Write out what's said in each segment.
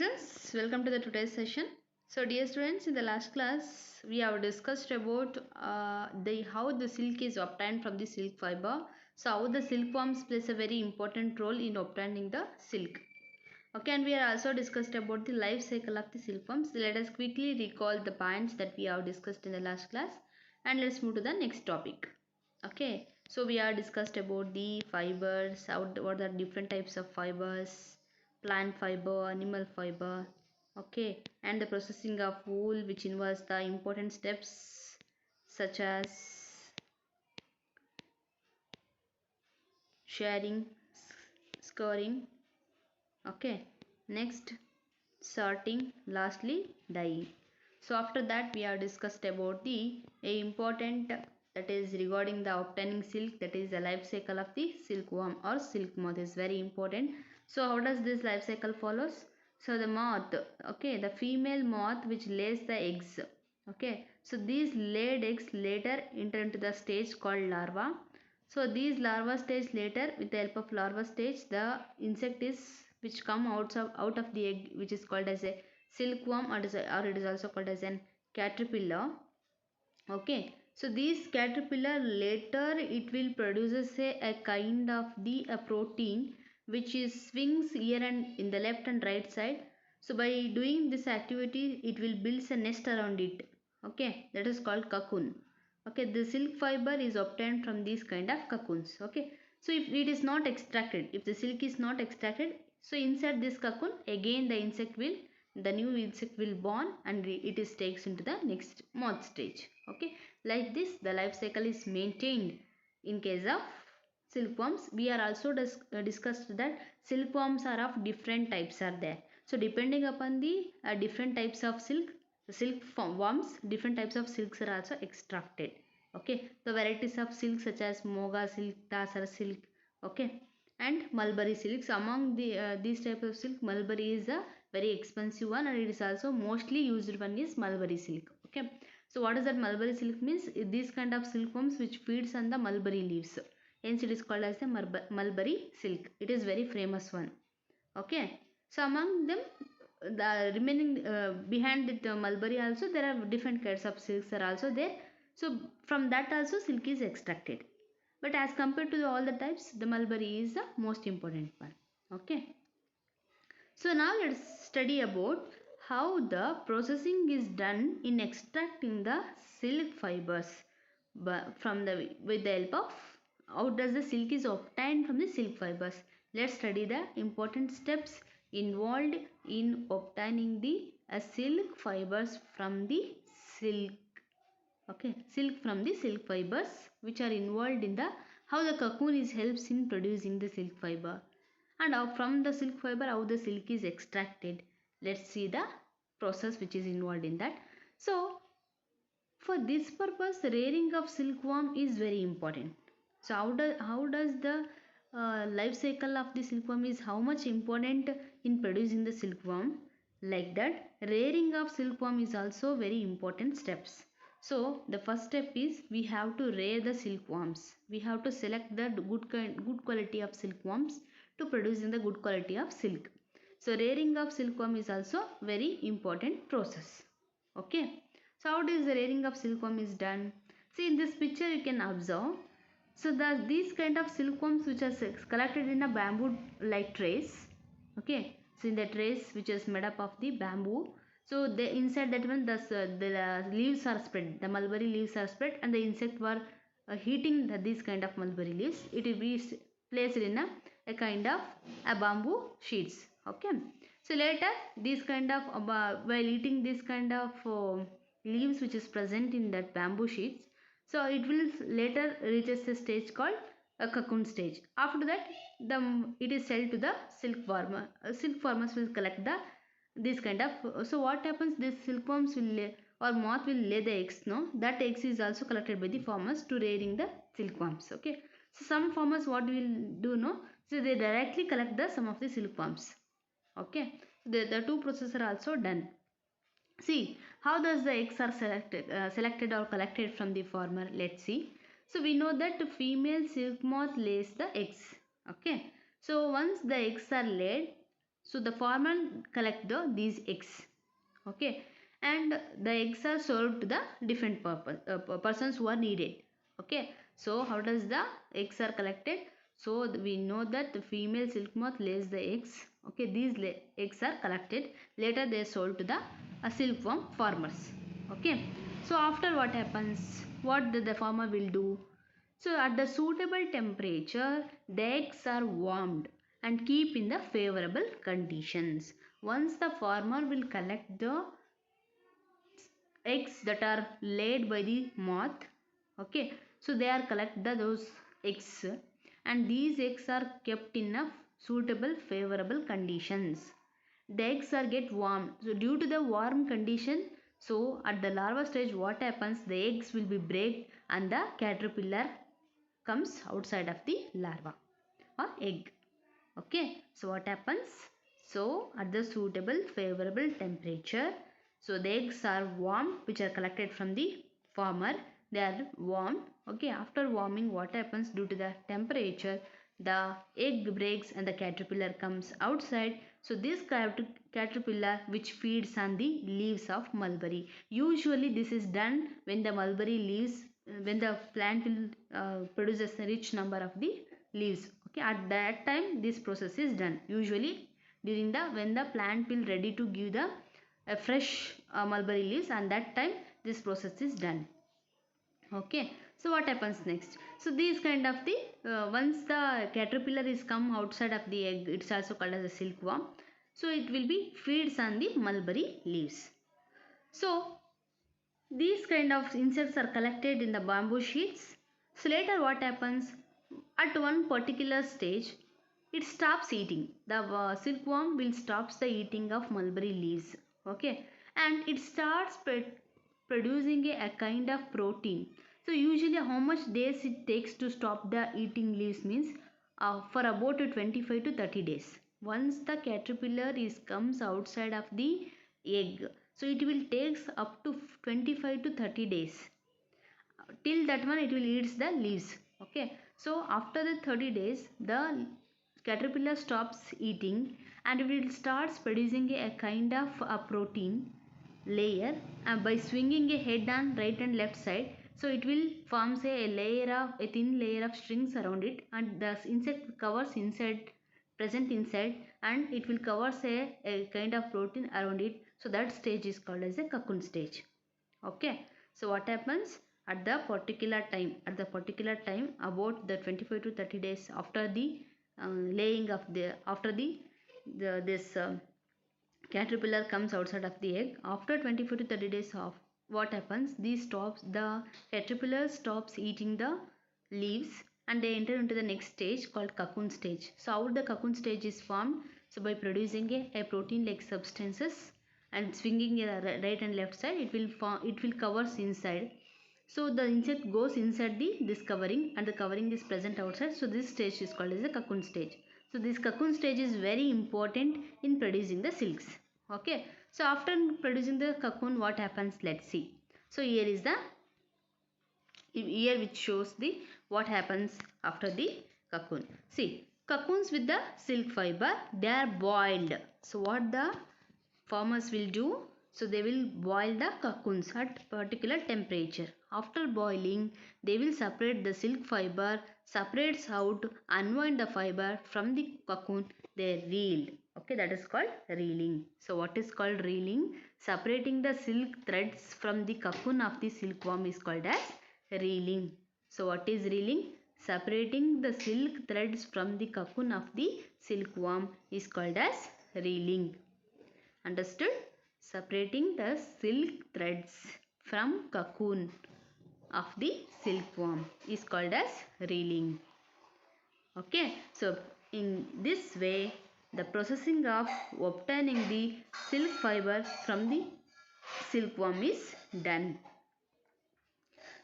students, welcome to the today's session. So dear students, in the last class we have discussed about the how the silk is obtained from the silk fiber. So how the silkworms plays a very important role in obtaining the silk. Okay, and we are also discussed about the life cycle of the silkworms. Let us quickly recall the points that we have discussed in the last class and let's move to the next topic. Okay, so we are discussed about the fibers, what are different types of fibers, plant fiber, animal fiber, okay, and the processing of wool, which involves the important steps such as shearing, scouring, okay, next sorting, lastly dyeing. So after that we have discussed about the important that is regarding the obtaining silk, that is the life cycle of the silkworm or silk moth is very important. So how does this life cycle follows? So the moth, okay, the female moth which lays the eggs, okay, so these laid eggs later enter into the stage called larva. So these larva stage later, with the help of larva stage, the insect is which come out of the egg, which is called as a silkworm, or it is also called as an caterpillar. Okay, so these caterpillar later it will produces a kind of the a protein which is swings here and in the left and right side. So by doing this activity it will builds a nest around it. Okay, that is called cocoon. Okay, the silk fiber is obtained from these kind of cocoons. Okay, so if it is not extracted, if the silk is not extracted, so inside this cocoon again the new insect will born and it is takes into the next moth stage. Okay, like this the life cycle is maintained in case of silkworms. We are also discussed that silkworms are of different types are there. So depending upon the different types of worms, different types of silks are also extracted. Okay, the varieties of silk such as moga silk, tasar silk, okay, and mulberry silks. Among these types of silk, mulberry is a very expensive one and it is also mostly used one is mulberry silk. Okay, so what is that mulberry silk means? These kind of silkworms which feeds on the mulberry leaves, hence it is called as the mulberry silk. It is very famous one. Okay, so among them the remaining behind the mulberry also there are different kinds of silks are also there. So from that also silk is extracted, but as compared to all the types the mulberry is the most important one. Okay, so now let's study about how the processing is done in extracting the silk fibers from the with the help of how does the silk is obtained from the silk fibers. Let's study the important steps involved in obtaining the silk fibers from the silk. Okay, silk from the silk fibers which are involved in the how the cocoon is helps in producing the silk fiber, and how from the silk fiber how the silk is extracted. Let's see the process which is involved in that. So for this purpose rearing of silkworm is very important. So how does the life cycle of the silkworm is how much important in producing the silkworm, like that rearing of silkworm is also very important steps. So the first step is we have to rear the silkworms. We have to select the good quality of silkworms to produce in the good quality of silk. So rearing of silkworm is also very important process. Okay, so how does the rearing of silkworm is done? See in this picture you can observe. So these kind of silkworms which are collected in a bamboo like trays. Okay, so in the trays which is made up of the bamboo. So the inside that one the leaves are spread. The mulberry leaves are spread and the insect were heating these kind of mulberry leaves. It will be placed in a kind of a bamboo sheets. Okay, so later these kind of while eating this kind of leaves which is present in that bamboo sheets, so it will later reaches a stage called a cocoon stage. After that it is sold to the silk farmer. Silk farmers will collect the this kind of so what happens, this silkworms will lay or moth will lay the eggs, no, that eggs is also collected by the farmers to rearing the silkworms. Okay, so some farmers what will do, no, so they directly collect the some of the silkworms. Okay, the two processes are also done. See how does the eggs are selected or collected from the farmer. Let's see. So we know that female silk moth lays the eggs. Okay, so once the eggs are laid, So the farmer collect these eggs. Okay, and the eggs are sold to the different persons who are needed. Okay, so how does the eggs are collected? So we know that the female silk moth lays the eggs. Okay, these eggs are collected. Later they are sold to the silkworm farmers. Okay, so after what happens? What the farmer will do? So at the suitable temperature, the eggs are warmed and keep in the favorable conditions. Once the farmer will collect the eggs that are laid by the moth, okay, so they are collect those eggs, and these eggs are kept in a suitable favorable conditions. The eggs are get warm, so due to the warm condition, so at the larva stage what happens, the eggs will be break and the caterpillar comes outside of the larva or egg. Okay, so what happens? So at the suitable favorable temperature, so the eggs are warm, which are collected from the farmer, they are warm. Okay, after warming, what happens? Due to the temperature, the egg breaks and the caterpillar comes outside. So this caterpillar which feeds on the leaves of mulberry, usually this is done when the mulberry leaves, when the plant will produces a rich number of the leaves. Okay, at that time this process is done, usually during the when the plant will ready to give the fresh mulberry leaves, and that time this process is done. Okay, so what happens next? So these kind of the once the caterpillar is come outside of the egg, it's also called as a silkworm, so it will be feeds on the mulberry leaves. So these kind of insects are collected in the bamboo sheets. So later what happens? At one particular stage, it stops eating. The silkworm will stops the eating of mulberry leaves. Okay, and it starts producing a kind of protein. So usually how much days it takes to stop the eating leaves means for about 25 to 30 days. Once the caterpillar is comes outside of the egg, so it will takes up to 25 to 30 days. Till that one it will eats the leaves. Okay, so after the 30 days the caterpillar stops eating and it will starts producing a kind of a protein layer, and by swinging a head on right and left side, so it will forms a layer of a thin layer of strings around it, and the insect covers inside present inside, and it will covers a kind of protein around it. So that stage is called as a cocoon stage. Okay, so what happens at the particular time about the 25 to 30 days after the laying of the after the this caterpillar comes outside of the egg, after 24 to 30 days of what happens, these stops the caterpillar stops eating the leaves, and they enter into the next stage called cocoon stage. So how the cocoon stage is formed? So by producing a protein like substances and swinging a right and left side, it will form, it will covers inside. So the insect goes inside the this covering, and the covering is present outside. So this stage is called as a cocoon stage. So this cocoon stage is very important in producing the silks. Okay, so after producing the cocoon, what happens? Let's see. So here is the here which shows the what happens after the cocoon. See, cocoons with the silk fiber, they are boiled. So what the farmers will do? So they will boil the cocoons at particular temperature. After boiling, they will separate the silk fiber, separates out, unwind the fiber from the cocoon, they reeled. Okay, that is called reeling. So what is called reeling? Separating the silk threads from the cocoon of the silkworm is called as reeling. So what is reeling? Separating the silk threads from the cocoon of the silkworm is called as reeling. Understood? Separating the silk threads from cocoon of the silkworm is called as reeling. Okay, so in this way the processing of obtaining the silk fiber from the silkworm is done.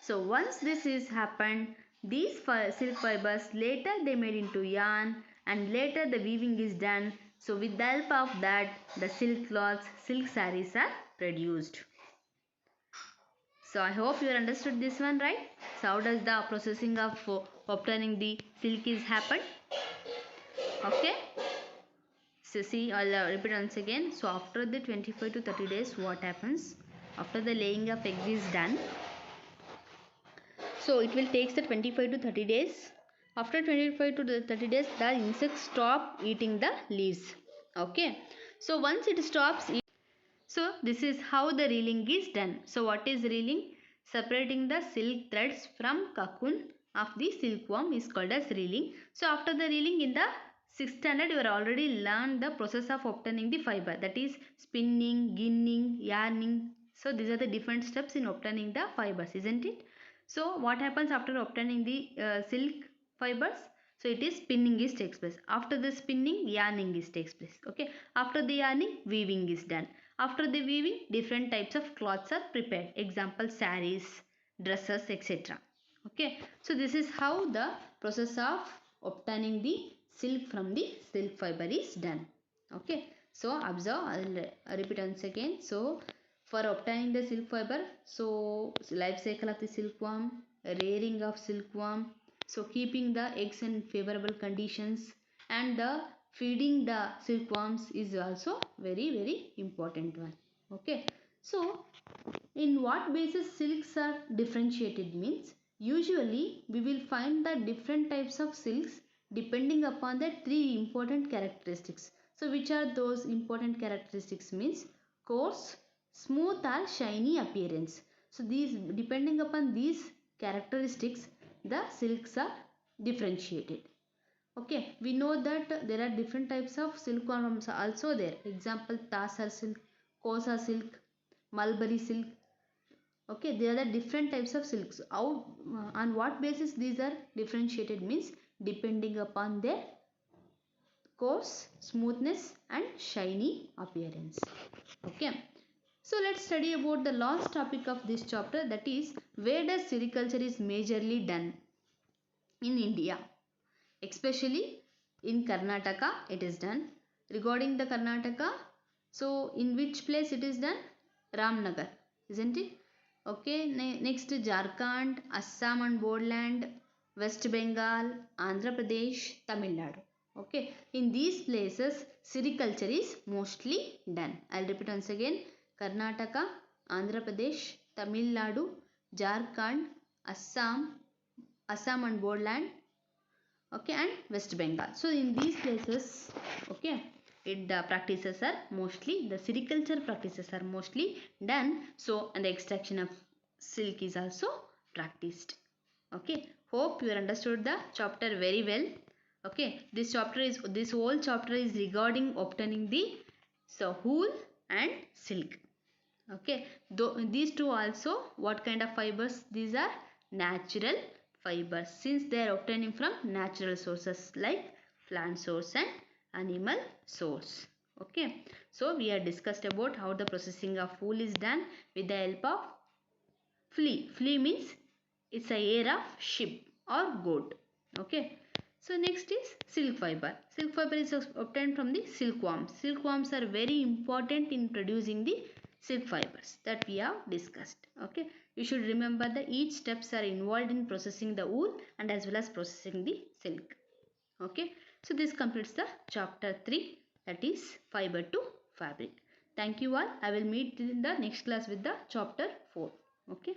So once this is happened, these silk fibers later they made into yarn, and later the weaving is done. So with the help of that, the silk cloths, silk sarees are produced. So I hope you understood this one, right? So how does the processing of obtaining the silk is happen? Okay. So see, I'll repeat once again. So after the 25 to 30 days, what happens? After the laying of eggs is done, so it will take the 25 to 30 days. After 25 to 30 days, the insects stop eating the leaves. Okay, so once it stops so this is how the reeling is done. So what is reeling? Separating the silk threads from cocoon of the silkworm is called as reeling. So after the reeling, in the 6th standard, you are already learned the process of obtaining the fiber, that is spinning, ginning, yarning. So these are the different steps in obtaining the fibers, isn't it? So what happens after obtaining the silk fibers? So it is spinning is takes place. After the spinning, yarning is takes place. Okay. After the yarning, weaving is done. After the weaving, different types of cloths are prepared. Example, saris, dresses, etc. Okay. So this is how the process of obtaining the silk from the silk fiber is done. Okay. So observe, I will repeat once again. So for obtaining the silk fiber, so life cycle of the silkworm, rearing of silkworm, so keeping the eggs in favorable conditions, and the feeding the silkworms is also very important one. Okay, so in what basis silks are differentiated means, usually we will find the different types of silks depending upon the three important characteristics. So which are those important characteristics means coarse, smooth or shiny appearance. So these, depending upon these characteristics, the silks are differentiated. Okay, we know that there are different types of silkworms also there. Example, Tasar silk, Kosa silk, Mulberry silk. Okay, there are different types of silks. How, on what basis these are differentiated means depending upon their coarse, smoothness and shiny appearance. Okay. So let's study about the last topic of this chapter, that is where does sericulture is majorly done in India. Especially in Karnataka it is done. Regarding the Karnataka, so in which place it is done? Ramnagar, isn't it? Okay, next Jharkhand, Assam and Bodoland, West Bengal, Andhra Pradesh, Tamil Nadu. Okay, in these places sericulture is mostly done. I'll repeat once again. Karnataka, Andhra Pradesh, Tamil Nadu, Jharkhand, Assam and Bodoland, okay, and West Bengal. So in these places, okay, the practices are mostly, the sericulture practices are mostly done. So and the extraction of silk is also practiced. Okay, hope you understood the chapter very well. Okay, this whole chapter is regarding obtaining the wool and silk. Okay, these two also, what kind of fibers? These are natural fibers, since they are obtaining from natural sources like plant source and animal source. Okay, so we have discussed about how the processing of wool is done with the help of flea. Flea means it's a hair of sheep or goat. Okay, so next is silk fiber. Silk fiber is obtained from the silkworms. Silkworms are very important in producing the silk fibers that we have discussed. Okay, you should remember that each steps are involved in processing the wool and as well as processing the silk. Okay, so this completes the chapter 3, that is fiber to fabric. Thank you all. I will meet in the next class with the chapter 4. Okay.